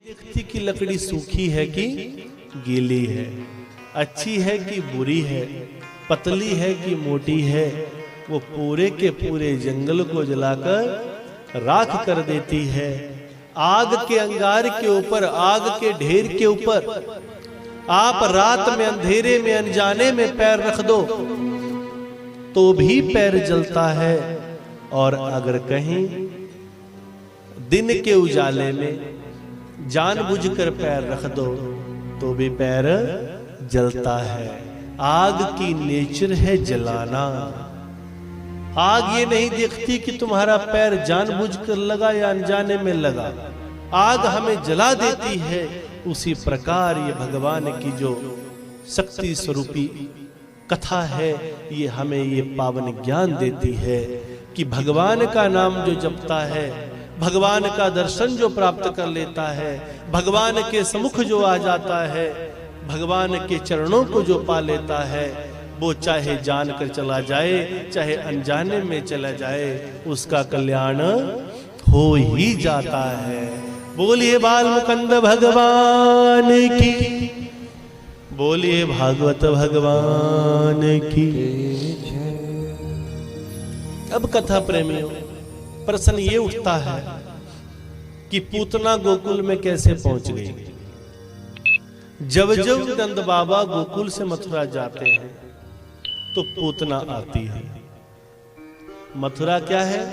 देखती कि लकड़ी सूखी है कि गीली है, अच्छी है कि बुरी है, पतली है कि मोटी है, वो पूरे के पूरे जंगल को जलाकर राख कर देती है। आग के अंगार के ऊपर, आग के ढेर के ऊपर आप रात में अंधेरे में अनजाने में पैर रख दो तो भी पैर जलता है, और अगर कहीं दिन के उजाले में जानबूझकर पैर रख दो तो भी पैर जलता है। आग की नेचर है जलाना। आग ये नहीं देखती कि तुम्हारा पैर जानबूझकर लगा या अनजाने में लगा, आग हमें जला देती है। उसी प्रकार ये भगवान की जो शक्ति स्वरूपी कथा है, ये हमें ये पावन ज्ञान देती है कि भगवान का नाम जो जपता है, भगवान का दर्शन जो प्राप्त कर लेता है, भगवान के सम्मुख जो आ जाता है, भगवान के चरणों को जो पा लेता है, वो चाहे जान कर चला जाए चाहे अनजाने में चला जाए, उसका कल्याण हो ही जाता है। बोलिए बाल मुकुंद भगवान की, बोलिए भागवत भगवान की। अब कथा प्रेमियों प्रश्न ये उठता है कि पूतना गोकुल में कैसे पहुंच गई। जब जब नंद बाबा गोकुल से मथुरा जाते हैं तो पूतना आती है। मथुरा क्या है?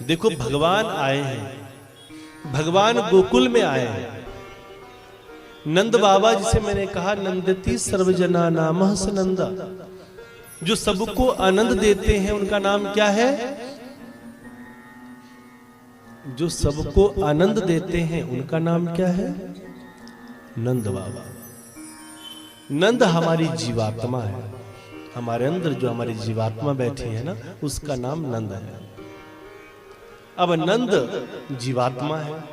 देखो भगवान आए हैं, भगवान गोकुल में आए हैं। नंद बाबा जिसे मैंने कहा नंदती सर्वजना नामः सनंदा, जो सबको आनंद देते हैं उनका नाम क्या है? जो सबको आनंद देते हैं उनका नाम क्या है? नंद बाबा। नंद हमारी जीवात्मा है, हमारे अंदर जो हमारी जीवात्मा बैठी है ना, उसका नाम नंद है। अब नंद जीवात्मा है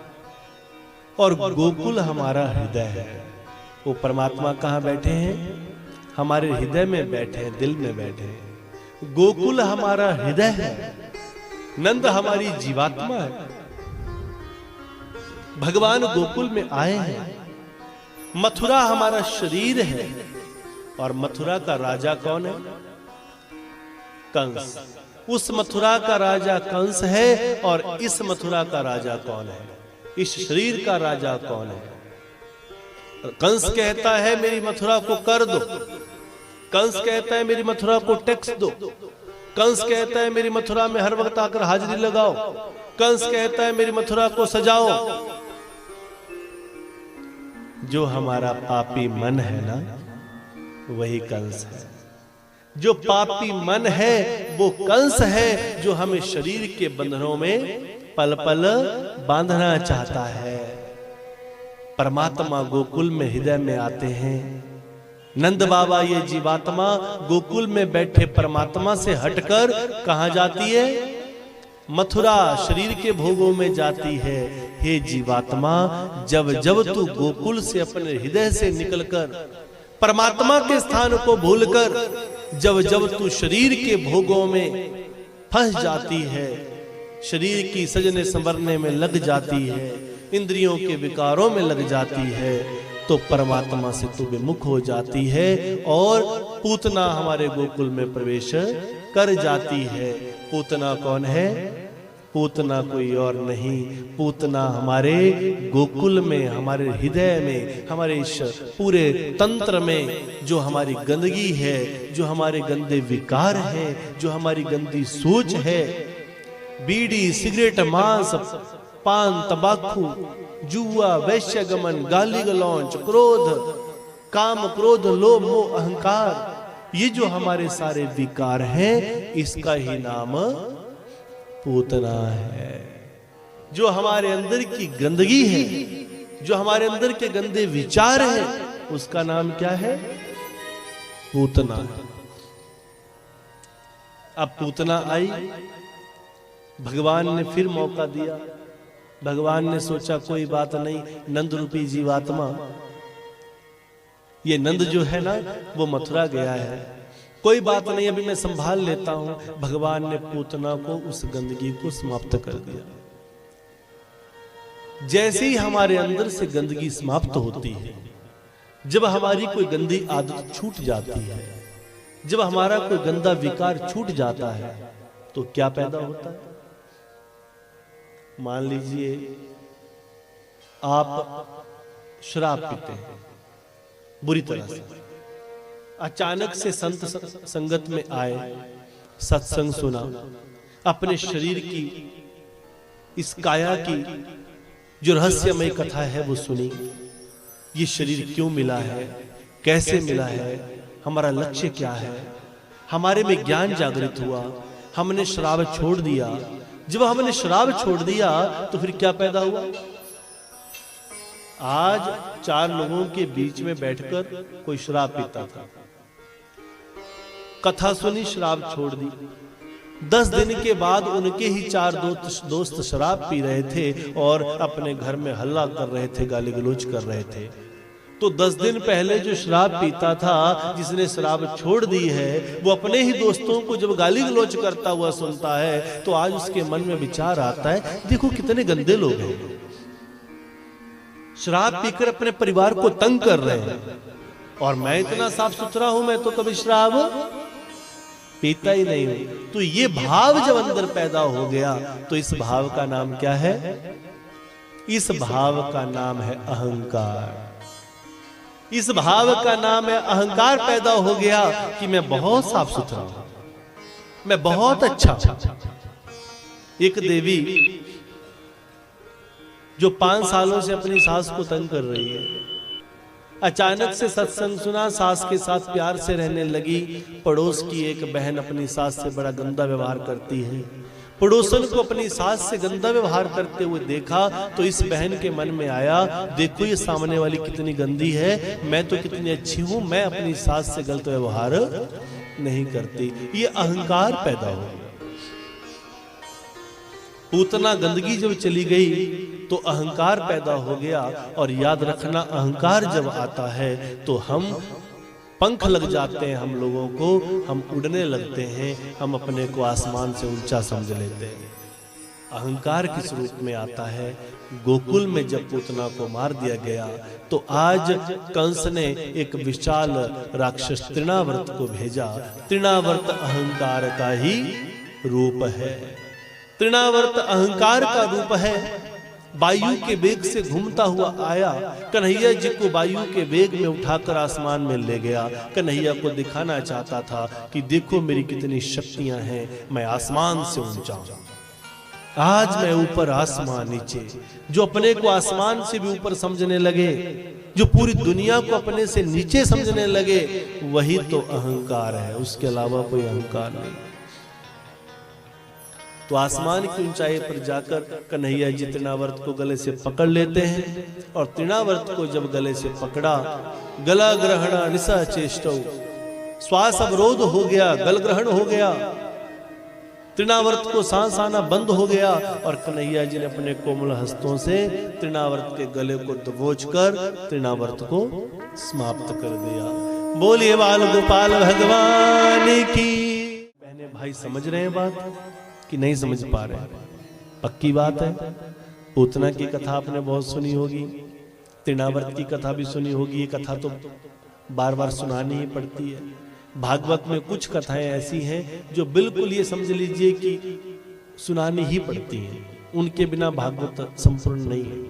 और गोकुल हमारा हृदय है। वो परमात्मा कहां बैठे हैं? हमारे हृदय में बैठे हैं, दिल में बैठे हैं। गोकुल हमारा हृदय है, नंद हमारी जीवात्मा है। भगवान गोकुल में आए हैं। मथुरा हमारा शरीर है और मथुरा का राजा कौन है? कंस। उस मथुरा का राजा कंस है और इस मथुरा का राजा कौन है? इस शरीर का राजा कौन है? कंस कहता है मेरी मथुरा को कर दो, कंस कहता है मेरी मथुरा को टैक्स दो, कंस कहता है मेरी मथुरा में हर वक्त आकर हाजिरी लगाओ, कंस कहता है मेरी मथुरा को सजाओ। जो हमारा पापी मन है ना, वही कंस है। जो पापी मन है वो कंस है, जो हमें शरीर के बंधनों में पल पल बांधना चाहता है। परमात्मा गोकुल में हृदय में आते हैं। नंद बाबा ये जीवात्मा गोकुल में बैठे परमात्मा से हटकर कहां जाती है? मथुरा शरीर के भोगों में जाती है। हे जीवात्मा, जब जब तू गोकुल से अपने हृदय से निकलकर परमात्मा के स्थान को भूलकर जब जब तू शरीर के भोगों में फंस जाती है, शरीर की सजने संवरने में लग जाती है, इंद्रियों के विकारों में लग जाती है, तो परमात्मा से तू विमुख हो जाती है और पूतना हमारे गोकुल में प्रवेश कर जाती है। पूतना कौन है? पूतना कोई और नहीं, पूतना हमारे गोकुल में, हमारे हृदय में, हमारे इस पूरे तंत्र में जो हमारी गंदगी है, जो हमारे गंदे विकार हैं, जो हमारी गंदी सोच है, बीड़ी सिगरेट मांस पान तंबाकू जुआ वैश्य गमन गाली गलौच क्रोध काम क्रोध लोभ मोह अहंकार, ये जो हमारे सारे विकार हैं, इसका ही नाम पूतना है। जो हमारे अंदर की गंदगी है, जो हमारे अंदर के गंदे विचार हैं, उसका नाम क्या है? पूतना। अब पूतना आई, भगवान ने फिर मौका दिया। भगवान ने सोचा कोई बात नहीं, नंद रूपी जीवात्मा, ये नंद जो है ना वो मथुरा गया है, कोई बात नहीं, अभी मैं संभाल लेता हूं। भगवान ने पूतना को, उस गंदगी को समाप्त कर दिया। जैसे ही हमारे अंदर से गंदगी समाप्त होती है, जब हमारी कोई गंदी आदत छूट जाती है, जब हमारा कोई गंदा विकार छूट जाता है, तो क्या पैदा होता है? मान लीजिए आप शराब पीते हैं बुरी तरह से, अचानक से संत संगत में आए, सत्संग सुना, अपने शरीर की, इस काया की जो रहस्यमय कथा है वो सुनी। ये शरीर क्यों मिला है, कैसे मिला है, हमारा लक्ष्य क्या है, हमारे में ज्ञान जागृत हुआ, हमने शराब छोड़ दिया। जब हमने शराब छोड़ दिया तो फिर क्या पैदा हुआ? आज 4 लोगों के बीच में बैठकर कोई शराब पीता था, कथा सुनी, शराब छोड़ दी। 10 दिन के बाद उनके ही 4 दोस्त शराब पी रहे थे और अपने घर में हल्ला कर रहे थे, गाली गलौज कर रहे थे। तो 10 दिन पहले जो शराब पीता था, जिसने शराब छोड़ दी है, वो अपने ही दोस्तों को जब गाली गलौज करता हुआ सुनता है तो आज उसके मन में विचार आता है, देखो कितने गंदे लोग हैं, शराब पीकर अपने परिवार को तंग कर रहे हैं, और मैं इतना साफ सुथरा हूं, मैं तो कभी शराब पीता ही नहीं हूं। तो ये भाव जब अंदर पैदा हो गया तो इस भाव का नाम क्या है? इस भाव का नाम है अहंकार। इस भाव का नाम है अहंकार। पैदा हो गया कि मैं बहुत साफ सुथरा हूं, मैं बहुत अच्छा हूं। एक देवी जो 5 सालों से अपनी सास को तंग कर रही है, अचानक से सत्संग सुना, सास के साथ प्यार से रहने लगी। पड़ोस की एक बहन अपनी सास से बड़ा गंदा व्यवहार करती है। पड़ोसन को अपनी सास से गंदा व्यवहार करते हुए देखा तो इस बहन के मन में आया, देखो ये सामने वाली कितनी गंदी है, मैं तो कितनी अच्छी हूं, मैं अपनी सास से गलत व्यवहार नहीं करती। ये अहंकार पैदा हो गया। उतना गंदगी जब चली गई तो अहंकार पैदा हो गया। और याद रखना, अहंकार जब आता है तो हम पंख लग जाते हैं, हम लोगों को, हम उड़ने लगते हैं, हम अपने को आसमान से ऊंचा समझ लेते हैं। अहंकार किस रूप में आता है? गोकुल में जब पूतना को मार दिया गया तो आज कंस ने एक विशाल राक्षस तृणावर्त को भेजा। तृणावर्त अहंकार का ही रूप है। तृणावर्त अहंकार का रूप है। वायु के वेग से घूमता हुआ आया, कन्हैया जी को वायु के वेग में उठाकर आसमान में ले गया। कन्हैया को दिखाना चाहता था कि देखो मेरी कितनी शक्तियां हैं, मैं आसमान से ऊंचा हूं। आज मैं ऊपर, आसमान नीचे। जो अपने को आसमान से भी ऊपर समझने लगे, जो पूरी दुनिया को अपने से नीचे समझने लगे, वही तो अहंकार है, उसके अलावा कोई अहंकार नहीं। तो आसमान की ऊंचाई पर जाकर कन्हैया जी तृणावर्त को गले से पकड़ लेते हैं। और तृणावर्त को जब गले से पकड़ा, गला ग्रहण निशा चेष्टौ, श्वास अवरोध हो गया, गल ग्रहण हो गया, तृणावर्त को सांस आना बंद हो गया। और कन्हैया जी ने अपने कोमल हस्तों से तृणावर्त के गले को दबोचकर तृणावर्त को समाप्त कर दिया। बोलिए बाल गोपाल भगवान की। बहने भाई समझ रहे हैं बात कि नहीं समझ पा रहे? पक्की बात है। पूतना की कथा आपने बहुत सुनी होगी, तृणावर्त की कथा भी सुनी होगी। ये कथा तो बार बार सुनानी ही पड़ती है। भागवत में कुछ कथाएं ऐसी हैं जो बिल्कुल ये समझ लीजिए कि सुनानी ही पड़ती हैं, उनके बिना भागवत संपूर्ण नहीं है।